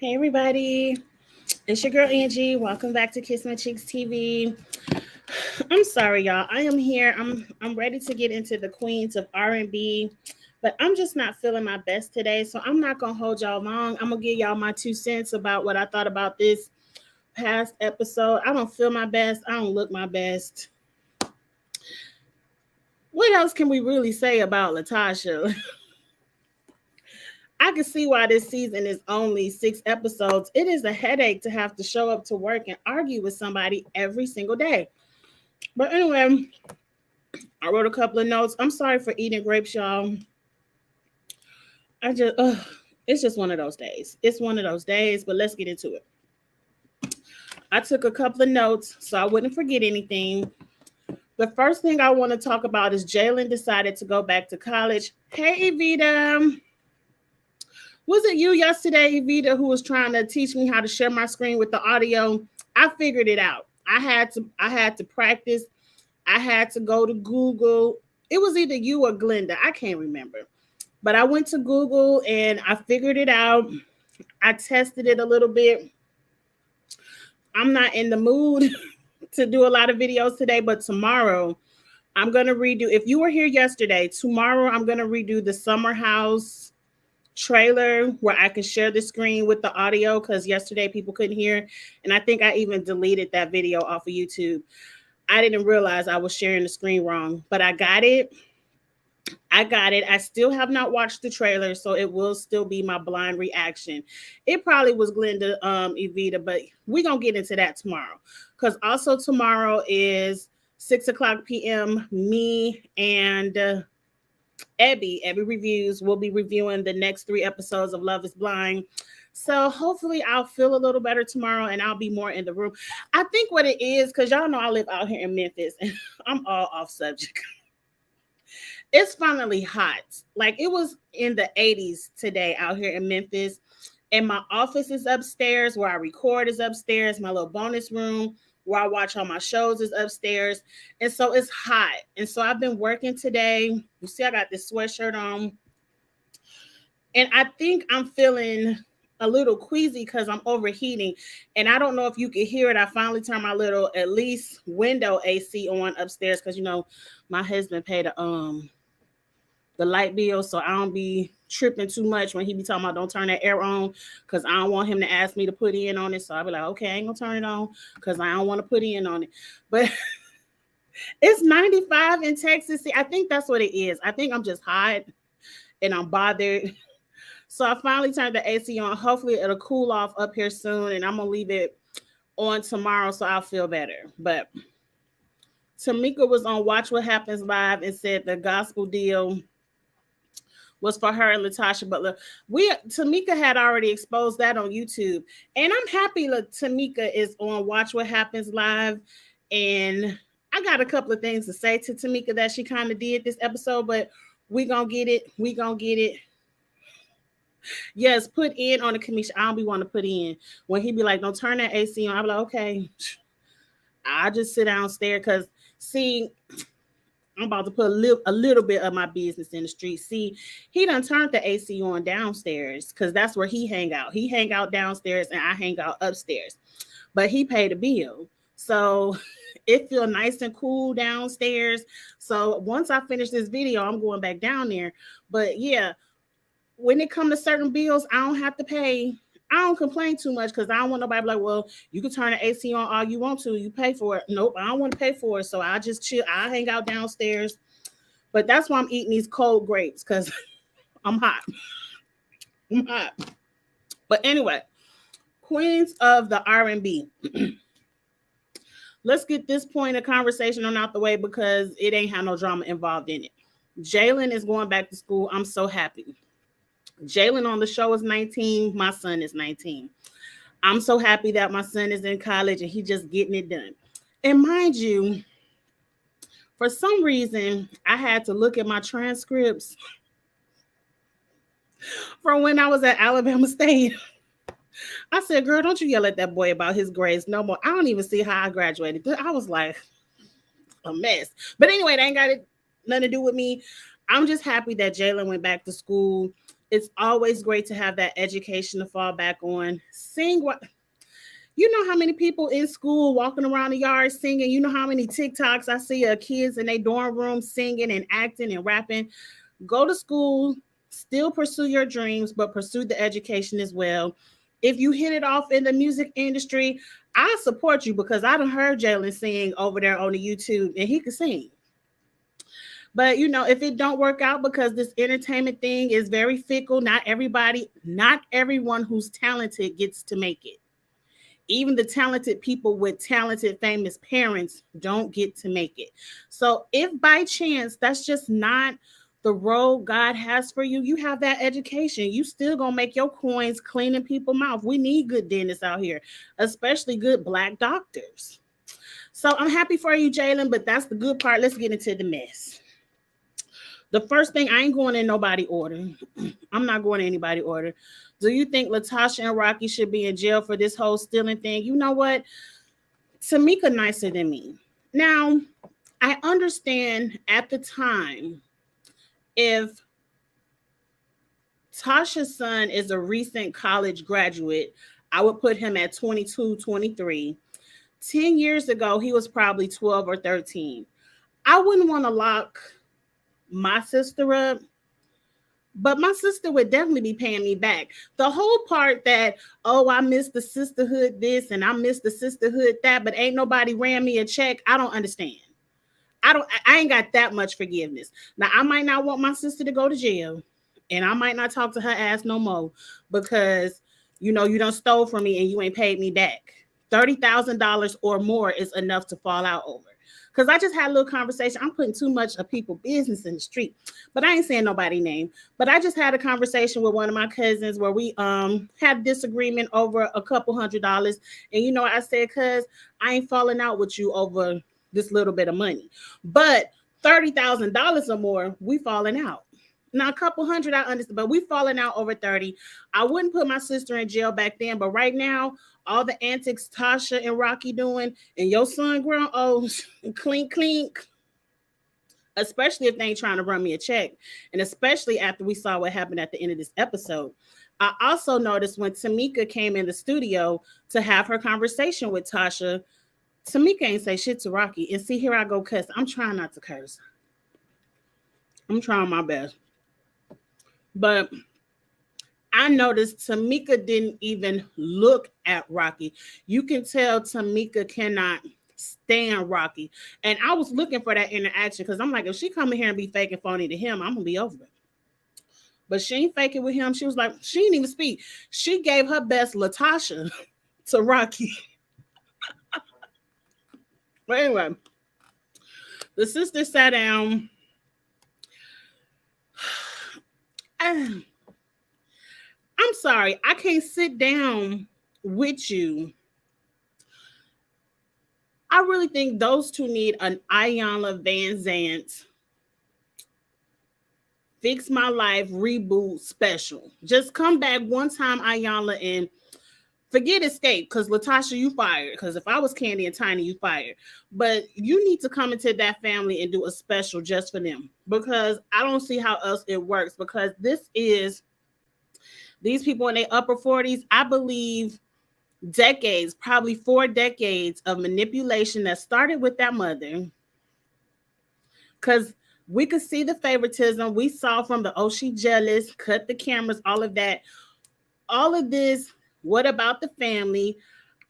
Hey everybody, it's your girl Angie. Welcome back to Kiss My Cheeks TV. I'm sorry, y'all. I am here. I'm ready to get into the queens of R&B, but I'm just not feeling my best today. So I'm not gonna hold y'all long. I'm gonna give y'all my 2 cents about what I thought about this past episode. I don't feel my best. I don't look my best. What else can we really say about Latasha? I can see why this season is only 6 episodes. It is a headache to have to show up to work and argue with somebody every single day. But anyway, I wrote a couple of notes. I'm sorry for eating grapes, y'all. I just, it's just one of those days. It's one of those days, but let's get into it. I took a couple of notes so I wouldn't forget anything. The first thing I want to talk about is Jalen decided to go back to college. Hey, Evita. Was it you yesterday, Evita, who was trying to teach me how to share my screen with the audio? I figured it out. I had to practice. I had to go to Google. It was either you or Glenda. I can't remember. But I went to Google and I figured it out. I tested it a little bit. I'm not in the mood to do a lot of videos today, but tomorrow I'm going to redo. If you were here yesterday, tomorrow I'm going to redo the Summer House trailer where I can share the screen with the audio because yesterday people couldn't hear. And I think I even deleted that video off of YouTube. I didn't realize I was sharing the screen wrong, but I got it. I still have not watched the trailer, so it will still be my blind reaction. It probably was Glenda Evita, but we're going to get into that tomorrow. Because also tomorrow is 6 o'clock p.m. Me and Ebby Reviews will be reviewing the next 3 episodes of Love is Blind. So hopefully I'll feel a little better tomorrow and I'll be more in the room. I think what it is, because y'all know I live out here in Memphis and I'm all off subject. It's finally hot. Like it was in the 80s today out here in Memphis. And my office is upstairs where I record is upstairs. My little bonus room where I watch all my shows is upstairs. And so it's hot. And so I've been working today. You see, I got this sweatshirt on. And I think I'm feeling a little queasy because I'm overheating. And I don't know if you can hear it. I finally turned my little, at least window AC on upstairs because, you know, my husband paid the light bill, so I don't be tripping too much when he be talking about don't turn that air on because I don't want him to ask me to put in on it. So I'll be like, okay, I ain't gonna turn it on because I don't want to put in on it. But it's 95 in Texas. See, I think that's what it is. I think I'm just hot and I'm bothered. So I finally turned the AC on. Hopefully it'll cool off up here soon, and I'm gonna leave it on tomorrow so I'll feel better. But Tamika was on Watch What Happens Live and said the gospel deal was for her and Latasha Butler. Tamika had already exposed that on YouTube. And I'm happy that Tamika is on Watch What Happens Live. And I got a couple of things to say to Tamika that she kind of did this episode, but we gonna get it. We gonna get it. Yes, put in on the commission. I don't be want to put in. When he be like, don't turn that AC on, I'll be like, okay. I just sit downstairs because see, I'm about to put a little bit of my business in the street. See, he done turned the AC on downstairs because that's where he hang out. He hang out downstairs and I hang out upstairs. But he paid a bill. So it feel nice and cool downstairs. So once I finish this video, I'm going back down there. But yeah, when it comes to certain bills, I don't have to pay. I don't complain too much because I don't want nobody to be like, well, you can turn the AC on all you want to. You pay for it. Nope, I don't want to pay for it. So I just chill. I hang out downstairs. But that's why I'm eating these cold grapes because I'm hot. I'm hot. But anyway, queens of the R&B. Let's get this point of conversation on out the way because it ain't had no drama involved in it. Jalen is going back to school. I'm so happy. Jalen on the show is 19. My son is 19. I'm so happy that my son is in college and he just getting it done. And mind you, for some reason, I had to look at my transcripts from when I was at Alabama State. I said, girl, don't you yell at that boy about his grades no more. I don't even see how I graduated. I was like a mess. But anyway, that ain't got nothing to do with me. I'm just happy that Jalen went back to school. It's always great to have that education to fall back on. Sing what you know how many people in school walking around the yard singing. You know how many TikToks I see of kids in their dorm room singing and acting and rapping. Go to school, still pursue your dreams, but pursue the education as well. If you hit it off in the music industry, I support you because I done heard Jalen sing over there on the YouTube and he could sing. But if it don't work out, because this entertainment thing is very fickle, not everyone who's talented gets to make it. Even the talented people with talented, famous parents don't get to make it. So if by chance that's just not the role God has for you, you have that education. You still gonna make your coins cleaning people's mouth. We need good dentists out here, especially good Black doctors. So I'm happy for you, Jalen, but that's the good part. Let's get into the mess. The first thing, I ain't going in nobody order. I'm not going in anybody order. Do you think Latasha and Rocky should be in jail for this whole stealing thing? You know what? Tamika nicer than me. Now, I understand at the time, if Tasha's son is a recent college graduate, I would put him at 22, 23. 10 years ago, he was probably 12 or 13. I wouldn't want to lock my sister up, but my sister would definitely be paying me back. The whole part that, oh, I miss the sisterhood this and I miss the sisterhood that, but ain't nobody ran me a check, I don't understand. I ain't got that much forgiveness. Now, I might not want my sister to go to jail, and I might not talk to her ass no more because, you done stole from me and you ain't paid me back. $30,000 or more is enough to fall out over. Because I just had a little conversation. I'm putting too much of people's business in the street, but I ain't saying nobody's name. But I just had a conversation with one of my cousins where we had a disagreement over a couple $100. And I said, cuz I ain't falling out with you over this little bit of money. But $30,000 or more, we falling out. Now, a couple hundred, I understand, but we falling out over 30. I wouldn't put my sister in jail back then, but right now, all the antics Tasha and Rocky doing, and your son grown, oh, clink, clink. Especially if they ain't trying to run me a check. And especially after we saw what happened at the end of this episode. I also noticed when Tamika came in the studio to have her conversation with Tasha, Tamika ain't say shit to Rocky. And see, here I go cuss. I'm trying not to curse. I'm trying my best. But I noticed Tamika didn't even look at Rocky. You can tell Tamika cannot stand Rocky. And I was looking for that interaction because I'm like, if she come in here and be fake and phony to him, I'm going to be over it. But she ain't faking with him. She was like, she didn't even speak. She gave her best Latasha to Rocky. But anyway, the sister sat down. I'm sorry, I can't sit down with you. I really think those two need an Iyanla Vanzant Fix My Life reboot special. Just come back one time, Iyanla, and forget Escape, because Latasha, you fired. Because if I was Candy and Tiny, you fired. But you need to come into that family and do a special just for them. Because I don't see how else it works. Because these people in their upper 40s, I believe decades, probably 4 decades of manipulation that started with that mother. Because we could see the favoritism. We saw from the, oh, she jealous, cut the cameras, all of that. All of this, what about the family?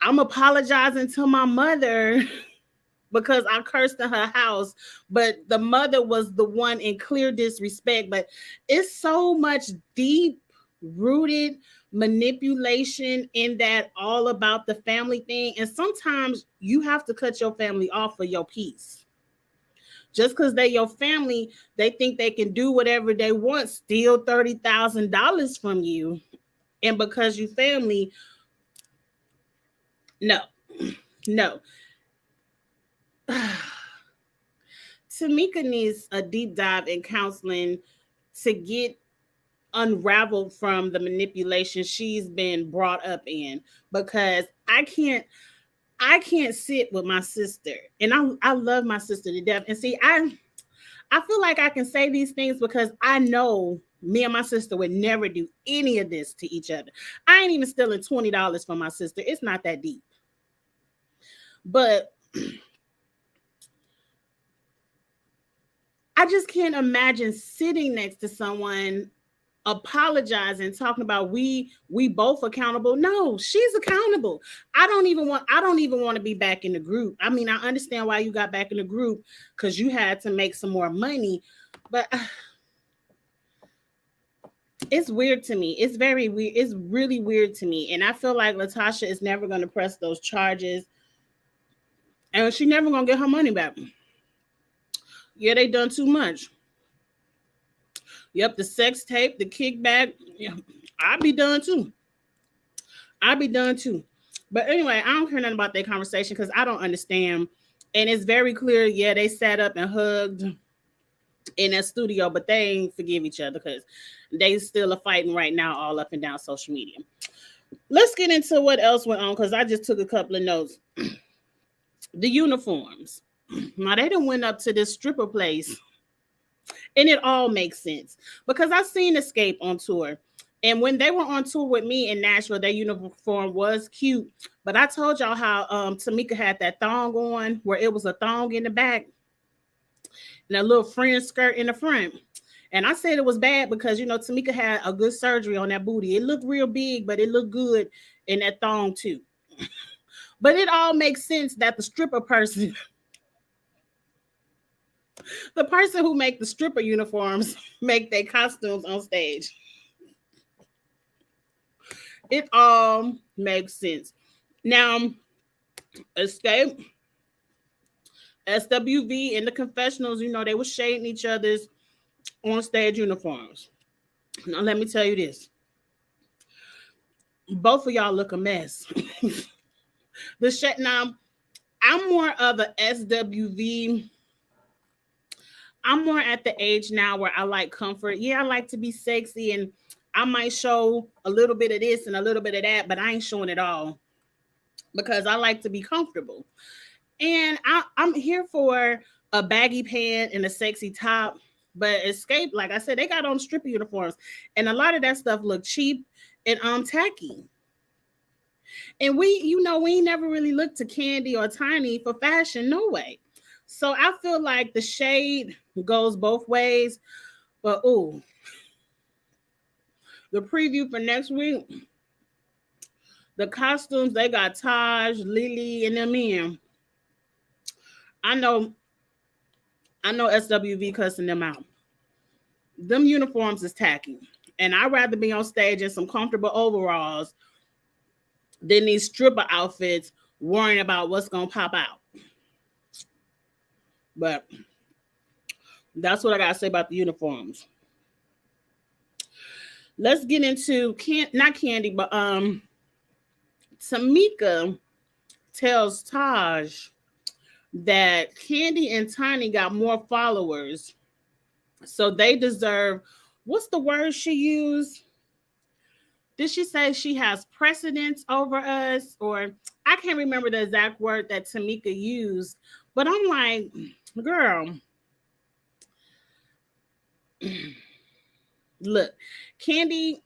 I'm apologizing to my mother because I cursed in her house, but the mother was the one in clear disrespect. But it's so much deep-rooted manipulation in that all about the family thing. And sometimes you have to cut your family off for your peace. Just because they're your family, they think they can do whatever they want, steal $30,000 from you. And because you family, no. Tamika needs a deep dive in counseling to get unraveled from the manipulation she's been brought up in, because I can't sit with my sister, and I love my sister to death. And see, I feel like I can say these things because I know Me and my sister would never do any of this to each other. I ain't even stealing $20 from my sister. It's not that deep. But I just can't imagine sitting next to someone apologizing, talking about we both accountable. No, she's accountable. I don't even want to be back in the group. I mean, I understand why you got back in the group, because you had to make some more money, but it's weird to me. It's very weird. It's really weird to me. And I feel like Latasha is never going to press those charges, and she never going to get her money back. Yeah, they done too much. Yep, the sex tape, the kickback. Yeah, I'll be done too. I'll be done too. But anyway, I don't care nothing about that conversation because I don't understand. And it's very clear, yeah, they sat up and hugged in that studio, but they ain't forgive each other because they still are fighting right now all up and down social media. Let's get into what else went on, because I just took a couple of notes. The uniforms. Now, they done went up to this stripper place, and it all makes sense because I seen Escape on tour. And when they were on tour with me in Nashville, their uniform was cute. But I told y'all how Tamika had that thong on, where it was a thong in the back and a little fringe skirt in the front. And I said it was bad because, Tamika had a good surgery on that booty. It looked real big, but it looked good in that thong too. But it all makes sense that the stripper person, the person who make the stripper uniforms, make their costumes on stage. It all makes sense. Now, Escape, SWV, and the confessionals, they were shading each other's on stage uniforms. Now, let me tell you this. Both of y'all look a mess. Now, I'm more of a SWV. I'm more at the age now where I like comfort. Yeah, I like to be sexy, and I might show a little bit of this and a little bit of that, but I ain't showing it all because I like to be comfortable. And I'm here for a baggy pant and a sexy top. But Escape, like I said, they got on stripper uniforms, and a lot of that stuff looked cheap and tacky. And we never really looked to Candy or Tiny for fashion, no way. So I feel like the shade goes both ways. But the preview for next week, the costumes, they got Taj, Lily, and them in. I know SWV cussing them out. Them uniforms is tacky. And I'd rather be on stage in some comfortable overalls than these stripper outfits worrying about what's going to pop out. But that's what I got to say about the uniforms. Let's get into, not Candy, but Tamika tells Taj that Candy and Tiny got more followers, so they deserve, what's the word she used? Did she say she has precedence over us? Or I can't remember the exact word that Tamika used, but I'm like, girl, look, Candy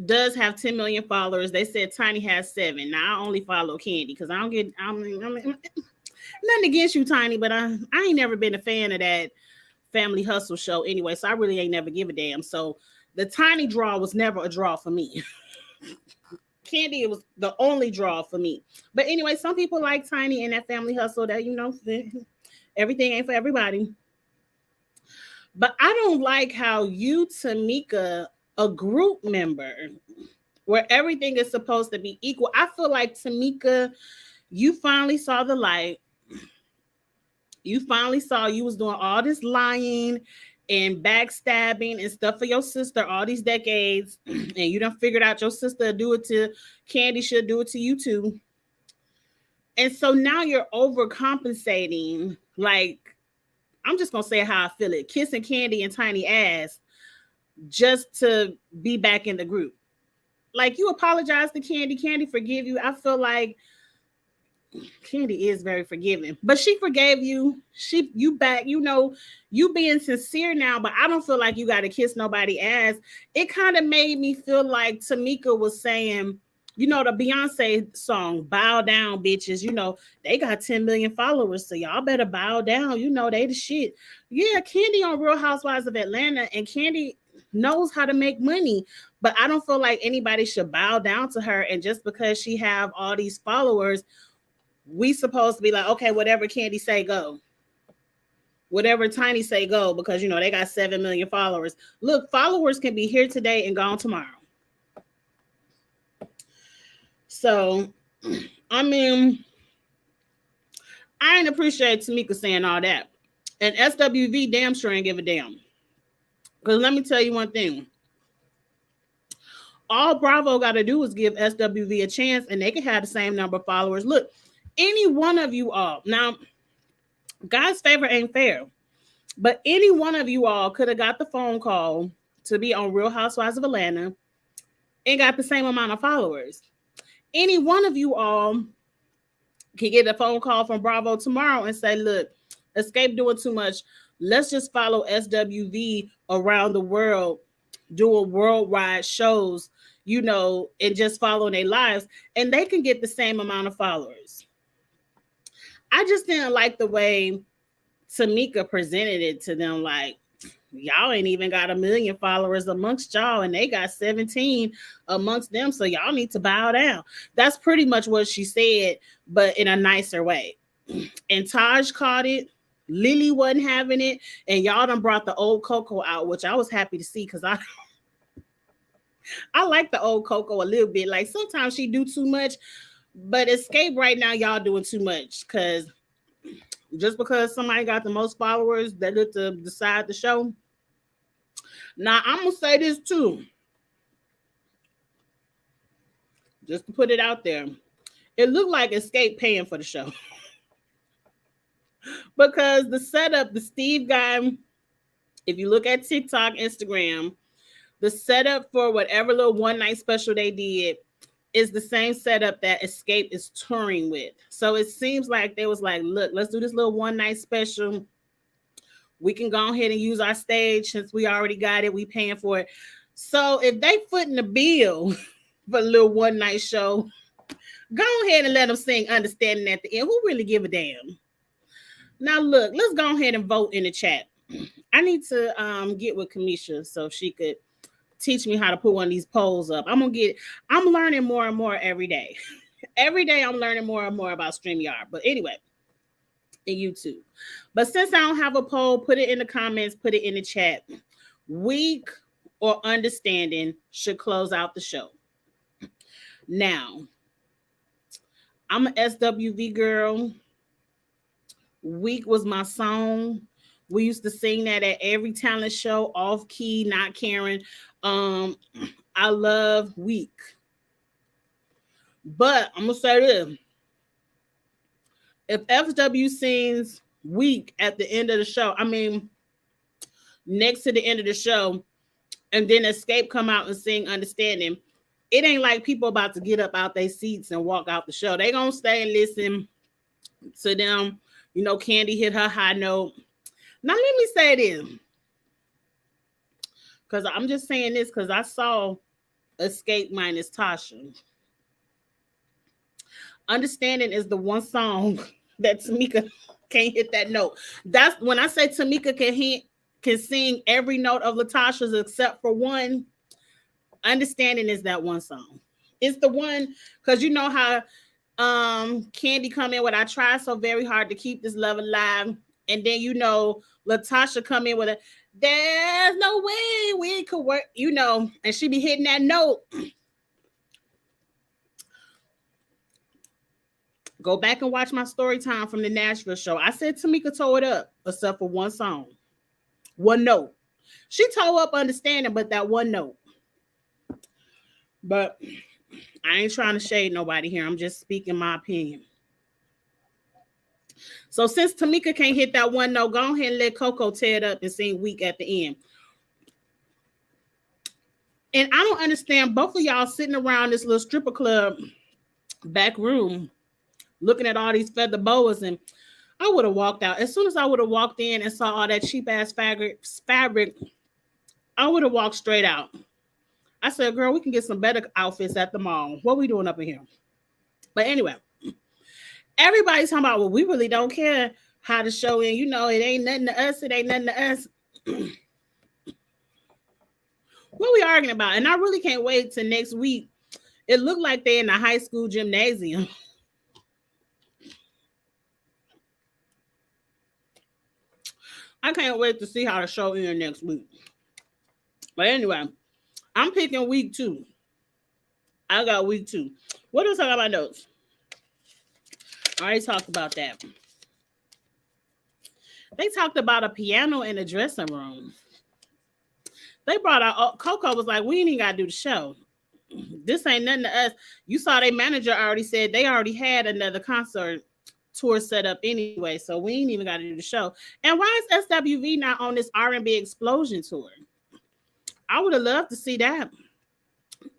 does have 10 million followers. They said Tiny has 7. Now I only follow Candy because I mean, nothing against you, Tiny, but I ain't never been a fan of that Family Hustle show anyway, so I really ain't never give a damn. So the Tiny draw was never a draw for me. Candy was the only draw for me. But anyway, some people like Tiny and that Family Hustle, that everything ain't for everybody. But I don't like how you, Tamika, a group member where everything is supposed to be equal. I feel like, Tamika, you finally saw the light. You finally saw you was doing all this lying and backstabbing and stuff for your sister all these decades, and you done figured out your sister do it to Candy, should do it to you too. And so now you're overcompensating. Like, I'm just gonna say how I feel it, kissing Candy and Tiny ass just to be back in the group. Like, you apologize to Candy, Candy forgive you. I feel like Candy is very forgiving, but she forgave you. You back, you being sincere now, but I don't feel like you got to kiss nobody ass. It kind of made me feel like Tamika was saying, the Beyonce song, bow down, bitches. They got 10 million followers, so y'all better bow down. They the shit. Yeah, Candy on Real Housewives of Atlanta, and Candy knows how to make money, but I don't feel like anybody should bow down to her. And just because she have all these followers, we supposed to be like, okay, whatever Candy say, go. Whatever Tiny say, go, because they got 7 million followers. Look, followers can be here today and gone tomorrow. So, I mean, I ain't appreciate Tamika saying all that. And SWV damn sure ain't give a damn. Because let me tell you one thing. All Bravo got to do is give SWV a chance, and they can have the same number of followers. Look, any one of you all. Now, God's favor ain't fair. But any one of you all could have got the phone call to be on Real Housewives of Atlanta and got the same amount of followers. Any one of you all can get a phone call from Bravo tomorrow and say, look, Escape doing too much. Let's just follow SWV around the world, doing worldwide shows, and just following their lives. And they can get the same amount of followers. I just didn't like the way Tamika presented it to them, like, y'all ain't even got 1 million followers amongst y'all, and they got 17 amongst them, so y'all need to bow down. That's pretty much what she said, but in a nicer way. And Taj caught it. Lily wasn't having it, and y'all done brought the old Coco out, which I was happy to see, because I like the old Coco a little bit. Like, sometimes she do too much, but Escape right now, y'all doing too much, because just because somebody got the most followers that look to decide the show. Now, I'm going to say this too. Just to put it out there. It looked like Escape paying for the show. Because the setup, the Steve guy, if you look at TikTok, Instagram, the setup for whatever little one night special they did is the same setup that Escape is touring with. So it seems like they was like, look, let's do this little one night special. We can go ahead and use our stage since we already got it. We paying for it. So if they footing the bill for a little one night show, go ahead and let them sing Understanding at the end. Who really give a damn? Now look, let's go ahead and vote in the chat. I need to get with Kamisha so she could teach me how to put one of these polls up. I'm learning more and more every day. Every day I'm learning more and more about StreamYard. But anyway, in YouTube. But since I don't have a poll, put it in the comments, put it in the chat. Weak or Understanding should close out the show. Now, I'm an SWV girl. Weak was my song. We used to sing that at every talent show, off key, not caring. I love Weak. But I'm going to say this. If FW sings Weak at the end of the show, next to the end of the show, and then Escape come out and sing Understanding, it ain't like people about to get up out their seats and walk out the show. They going to stay and listen to them. Candy hit her high note. Now, let me say this. Because I'm just saying this because I saw Escape minus Tocha. Understanding is the one song that Tamika can't hit that note. That's when I say Tamika can sing every note of Latasha's except for one. Understanding is that one song. It's the one, because you know how Candy come in with I try so very hard to keep this love alive. And then Latasha come in with a there's no way we could work, and she be hitting that note. Go back and watch my story time from the Nashville show. I said Tamika tore it up, except for one song. One note. She tore up Understanding, but that one note. But I ain't trying to shade nobody here. I'm just speaking my opinion. So since Tamika can't hit that one note, go ahead and let Coco tear it up and sing Weak at the end. And I don't understand both of y'all sitting around this little stripper club back room looking at all these feather boas, and I would have walked out. As soon as I would have walked in and saw all that cheap ass fabric, I would have walked straight out. I said, girl, we can get some better outfits at the mall. What we doing up in here? But anyway, everybody's talking about, well, we really don't care how the show in. You know, it ain't nothing to us. It ain't nothing to us. What we arguing about? And I really can't wait till next week. It looked like they're in the high school gymnasium. I can't wait to see how the show ends next week. But anyway, I'm picking week 2. I got week 2. What else I got my notes? I already talked about that. They talked about a piano in the dressing room. They brought out, Coco was like, we ain't even got to do the show. This ain't nothing to us. You saw their manager already said they already had another concert tour set up anyway, so we ain't even got to do the show. And why is SWV not on this R&B Explosion tour? I would have loved to see that.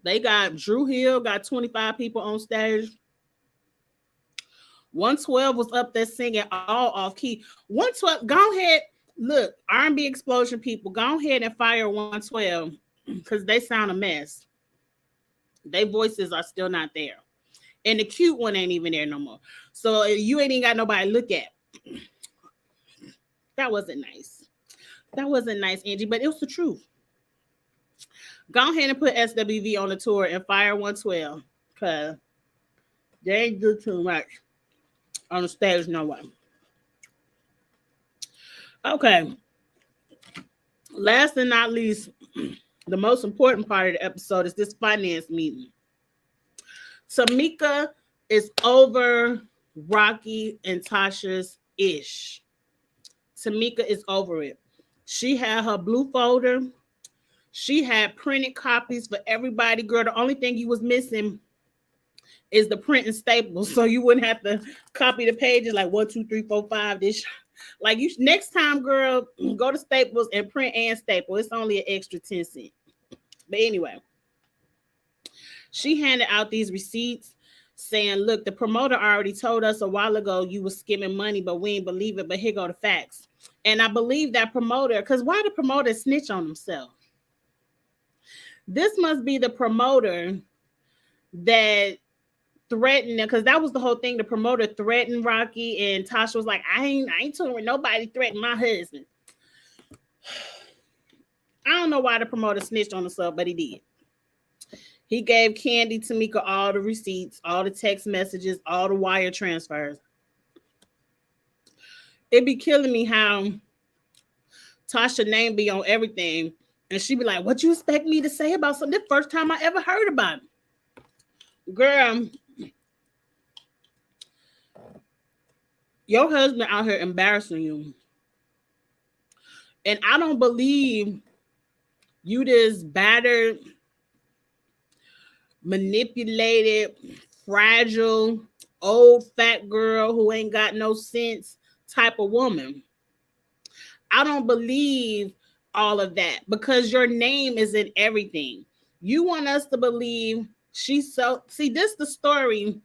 They got Drew Hill, got 25 people on stage. 112 was up there singing all off key. 112, go ahead, look, R&B Explosion people, go ahead and fire 112 because they sound a mess. Their voices are still not there. And the cute one ain't even there no more. So you ain't even got nobody to look at. That wasn't nice. That wasn't nice, Angie, but it was the truth. Go ahead and put SWV on the tour and fire 112 because they ain't do too much on the stage, no way. Okay. Last and not least, the most important part of the episode is this finance meeting. Tamika is over Rocky and Tasha's ish. Tamika is over it. She had her blue folder. She had printed copies for everybody. Girl, the only thing you was missing is the print and staples, so you wouldn't have to copy the pages like 1, 2, 3, 4, 5. This, like you next time, girl, go to Staples and print and staple. It's only an extra 10 cents. But anyway, she handed out these receipts saying, look, the promoter already told us a while ago you were skimming money, but we ain't believe it. But here go the facts. And I believe that promoter, because why the promoter snitch on himself? This must be the promoter that threatened, because that was the whole thing. The promoter threatened Rocky, and Tasha was like, I ain't touring nobody threatened my husband. I don't know why the promoter snitched on himself, but he did. He gave Candy, Tamika all the receipts, all the text messages, all the wire transfers. It be killing me how Tasha name be on everything, and she be like, what you expect me to say about something? The first time I ever heard about it. Girl, your husband out here embarrassing you. And I don't believe you this battered, manipulated, fragile, old fat girl who ain't got no sense type of woman. I don't believe all of that because your name is in everything. You want us to believe she's so... See, this is the story.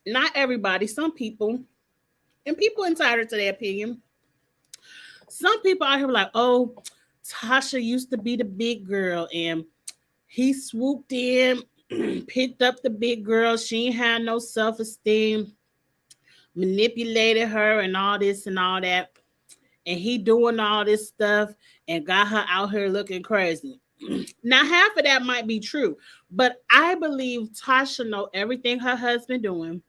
Not everybody, some people, and people entitled to their opinion. Some people out here were like, oh, Tasha used to be the big girl and he swooped in, picked up the big girl. She ain't had no self-esteem, manipulated her and all this and all that. And he doing all this stuff and got her out here looking crazy. Now, half of that might be true, but I believe Tasha know everything her husband doing,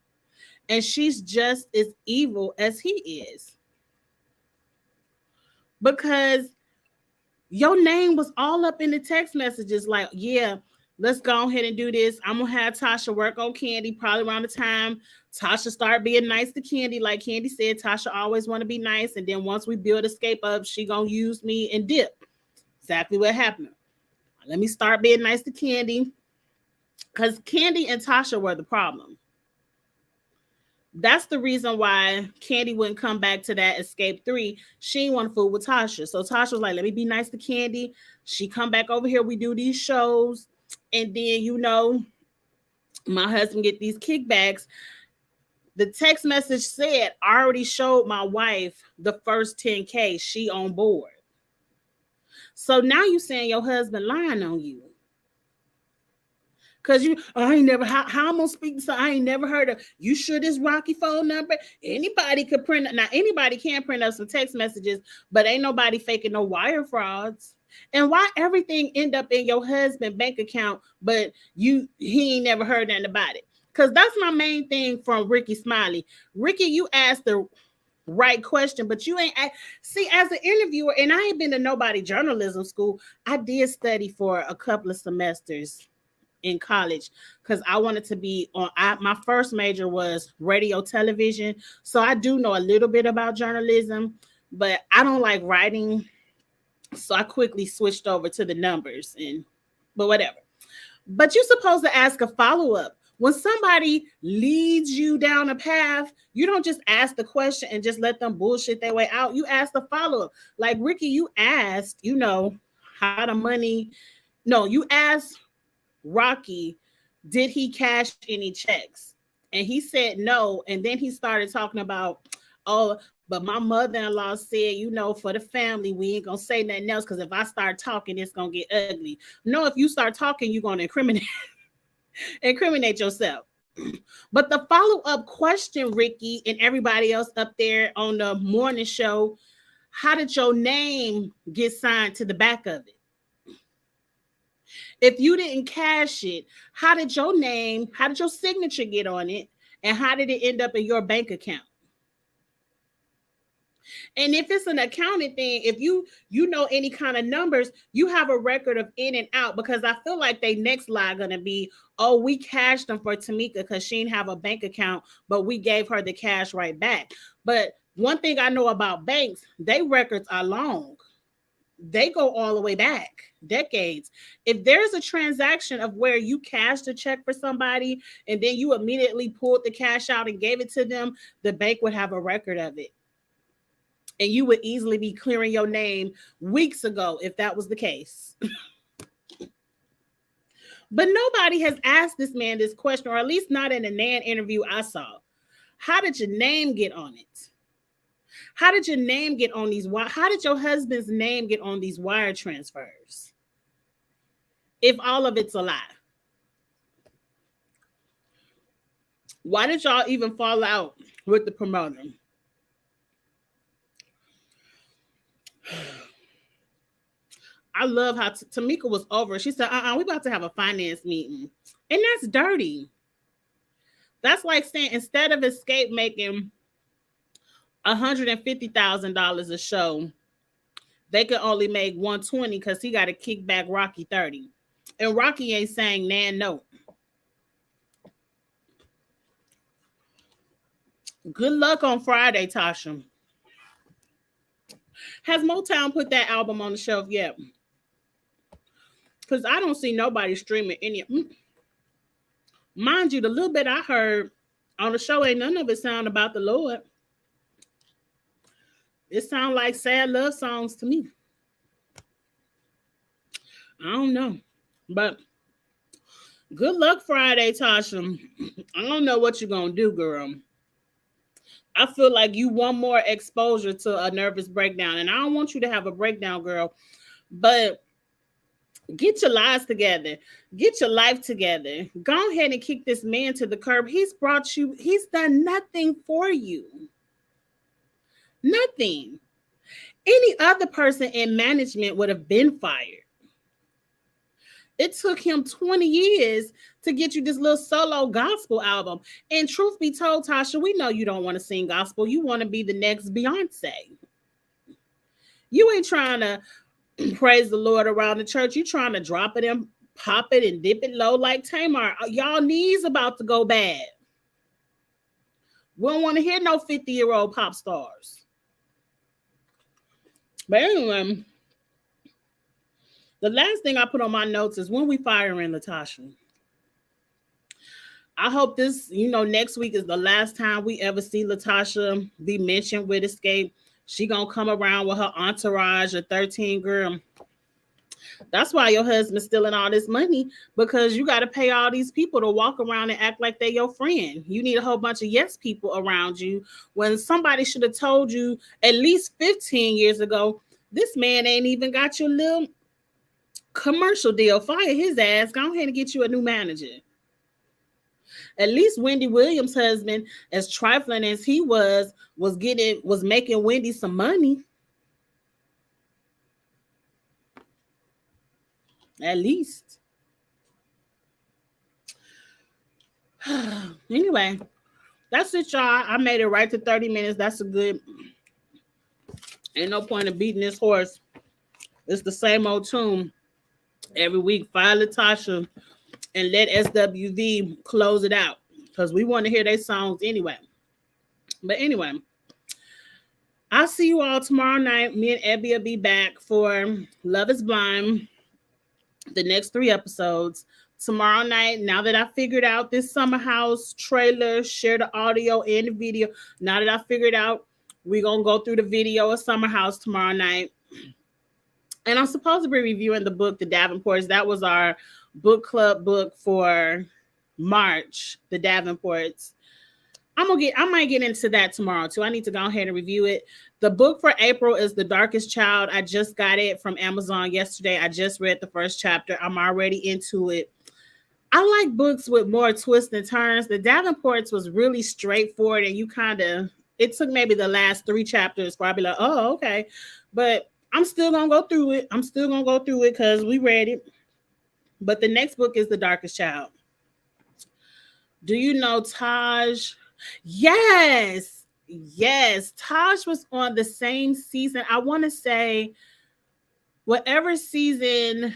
and she's just as evil as he is. Because your name was all up in the text messages like, yeah, let's go ahead and do this. I'm going to have Tasha work on Candy probably around the time Tasha start being nice to Candy. Like Candy said, Tasha always want to be nice. And then once we build Escape up, she going to use me and dip. Exactly what happened. Let me start being nice to Candy. Because Candy and Tasha were the problem. That's the reason why Candy wouldn't come back to that Escape 3. She didn't want to fool with Tasha. So Tasha was like, let me be nice to Candy. She come back over here. We do these shows. And then, you know, My husband get these kickbacks. The text message said, I already showed my wife the first 10K. She on board. So now you saying your husband lying on you. Cause I ain't never how I'm gonna speak to I ain't never heard of you sure this Rocky phone number? Anybody could print now anybody can print up some text messages, but ain't nobody faking no wire frauds. And why everything end up in your husband's bank account, but he ain't never heard nothing about it? Because that's my main thing from Ricky Smiley. Ricky, you asked the right question, but you ain't see as an interviewer, and I ain't been to nobody journalism school. I did study for a couple of semesters in college because I wanted to be on my first major was radio television, so I do know a little bit about journalism, but I don't like writing, so I quickly switched over to the numbers but whatever. But you're supposed to ask a follow-up. When somebody leads you down a path, you don't just ask the question and just let them bullshit their way out. You ask the follow-up. Like Ricky, you asked, how the money. No, you asked Rocky, did he cash any checks? And he said no. And then he started talking about, oh, but my mother-in-law said, for the family, we ain't gonna say nothing else because if I start talking, it's gonna get ugly. No, if you start talking, you're gonna incriminate yourself. But the follow-up question, Ricky, and everybody else up there on the morning show, how did your name get signed to the back of it? If you didn't cash it, how did your signature get on it? And how did it end up in your bank account? And if it's an accounting thing, if you know any kind of numbers, you have a record of in and out, because I feel like they next lie going to be, oh, we cashed them for Tamika because she didn't have a bank account, but we gave her the cash right back. But one thing I know about banks, they records are long. They go all the way back decades. If there's a transaction of where you cashed a check for somebody and then you immediately pulled the cash out and gave it to them, the bank would have a record of it. And you would easily be clearing your name weeks ago if that was the case. But nobody has asked this man this question, or at least not in a Nan interview I saw. How did your name get on it? How did your name get on these? How did your husband's name get on these wire transfers? If all of it's a lie. Why did y'all even fall out with the promoter? I love how Tamika was over. She said, we about to have a finance meeting. And that's dirty. That's like saying, instead of Escape making $150,000 a show, they could only make $120 because he got to kick back Rocky $30. And Rocky ain't saying Nan no. Good luck on Friday, Tocha. Has Motown put that album on the shelf yet? Because I don't see nobody streaming any. Mind you, the little bit I heard on the show, ain't none of it sound about the Lord. It sound like sad love songs to me. I don't know. But good luck Friday, Tocha. I don't know what you're going to do, girl. I feel like you want more exposure to a nervous breakdown. And I don't want you to have a breakdown, girl. But get your lives together. Get your life together. Go ahead and kick this man to the curb. He's done nothing for you. Nothing. Any other person in management would have been fired. It took him 20 years to get you this little solo gospel album. And truth be told, Tocha, we know you don't want to sing gospel. You want to be the next Beyonce. You ain't trying to praise the Lord around the church. You trying to drop it and pop it and dip it low like Tamar. Y'all knees about to go bad. We don't want to hear no 50-year-old pop stars. But anyway, the last thing I put on my notes is when we firing Latasha. I hope this, next week is the last time we ever see Latasha be mentioned with Escape. She gonna come around with her entourage, a 13 girl. That's why your husband's stealing all this money, because you got to pay all these people to walk around and act like they're your friend. You need a whole bunch of yes people around you when somebody should have told you at least 15 years ago, this man ain't even got your little commercial deal. Fire his ass. Go ahead and get you a new manager. At least Wendy Williams' husband, as trifling as he was making Wendy some money. At least. Anyway, that's it, y'all. I made it right to 30 minutes. That's a good. Ain't no point in beating this horse. It's the same old tune every week. File Tocha and let SWV close it out, because we want to hear their songs anyway. But anyway, I'll see you all tomorrow night. Me and Abby will be back for Love is Blind, the next 3 episodes. Tomorrow night, now that I figured out this Summer House trailer, share the audio and the video. Now that I figured out, we're going to go through the video of Summer House tomorrow night. And I'm supposed to be reviewing the book, The Davenports. That was our book club book for March, The Davenports. I might get into that tomorrow too. I need to go ahead and review it. The book for April is The Darkest Child. I just got it from Amazon yesterday. I just read the first chapter. I'm already into it. I like books with more twists and turns. The Davenports was really straightforward, and it took maybe the last 3 chapters for I'll be like, oh, okay. But I'm still going to go through it. Because we read it. But the next book is The Darkest Child. Do you know Taj? Yes. Taj was on the same season. I want to say whatever season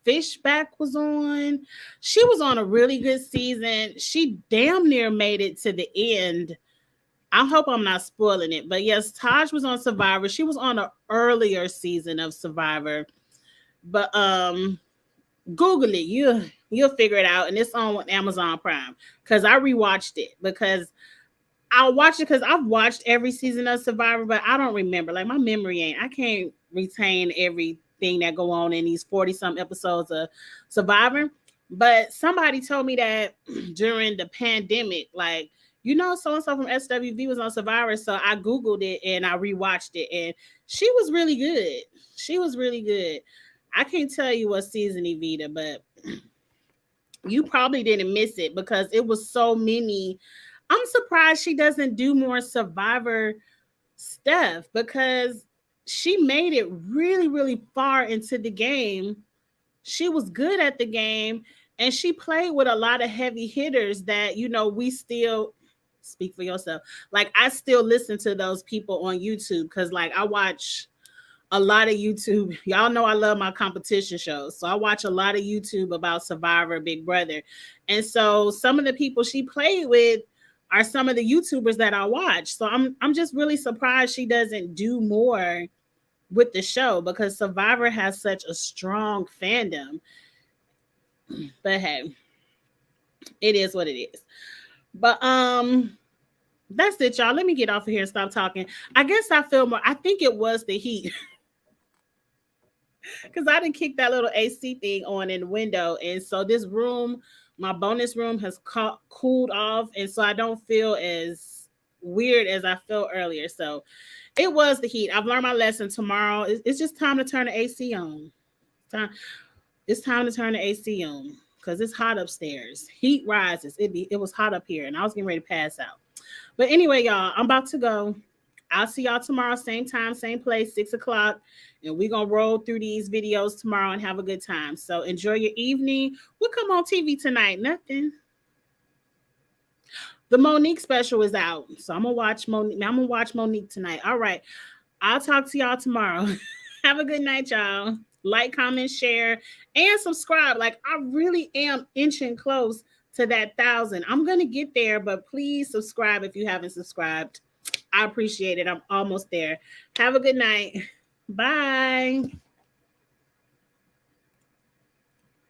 Fishback was on. She was on a really good season. She damn near made it to the end. I hope I'm not spoiling it. But yes, Taj was on Survivor. She was on an earlier season of Survivor. But Google it. You'll figure it out. And it's on Amazon Prime. Because I rewatched it. Because I've watched every season of Survivor, but I don't remember. Like, my memory I can't retain everything that go on in these 40-some episodes of Survivor. But somebody told me that during the pandemic, like, so-and-so from SWV was on Survivor. So I Googled it and I rewatched it. And she was really good. I can't tell you what season, Evita, but you probably didn't miss it because it was so many. I'm surprised she doesn't do more Survivor stuff, because she made it really, really far into the game. She was good at the game, and she played with a lot of heavy hitters that, we still speak for yourself. Like, I still listen to those people on YouTube because, like, I watch a lot of YouTube. Y'all know I love my competition shows. So I watch a lot of YouTube about Survivor, Big Brother. And so some of the people she played with are some of the YouTubers that I watch. So I'm just really surprised she doesn't do more with the show, because Survivor has such a strong fandom. But hey, it is what it is. But that's it, y'all. Let me get off of here and stop talking. I guess I think it was the heat. Because I didn't kick that little AC thing on in the window. And so this room, my bonus room, has cooled off. And so I don't feel as weird as I felt earlier. So it was the heat. I've learned my lesson. Tomorrow, it's just time to turn the AC on. It's time to turn the AC on because it's hot upstairs. Heat rises. It was hot up here, and I was getting ready to pass out. But anyway, y'all, I'm about to go. I'll see y'all tomorrow, same time, same place, 6 o'clock. And we're going to roll through these videos tomorrow and have a good time. So enjoy your evening. What come on TV tonight? Nothing. The Monique special is out. So I'm going to watch Monique tonight. All right. I'll talk to y'all tomorrow. Have a good night, y'all. Like, comment, share, and subscribe. Like, I really am inching close to that 1,000. I'm going to get there, but please subscribe if you haven't subscribed. I appreciate it. I'm almost there. Have a good night. Bye.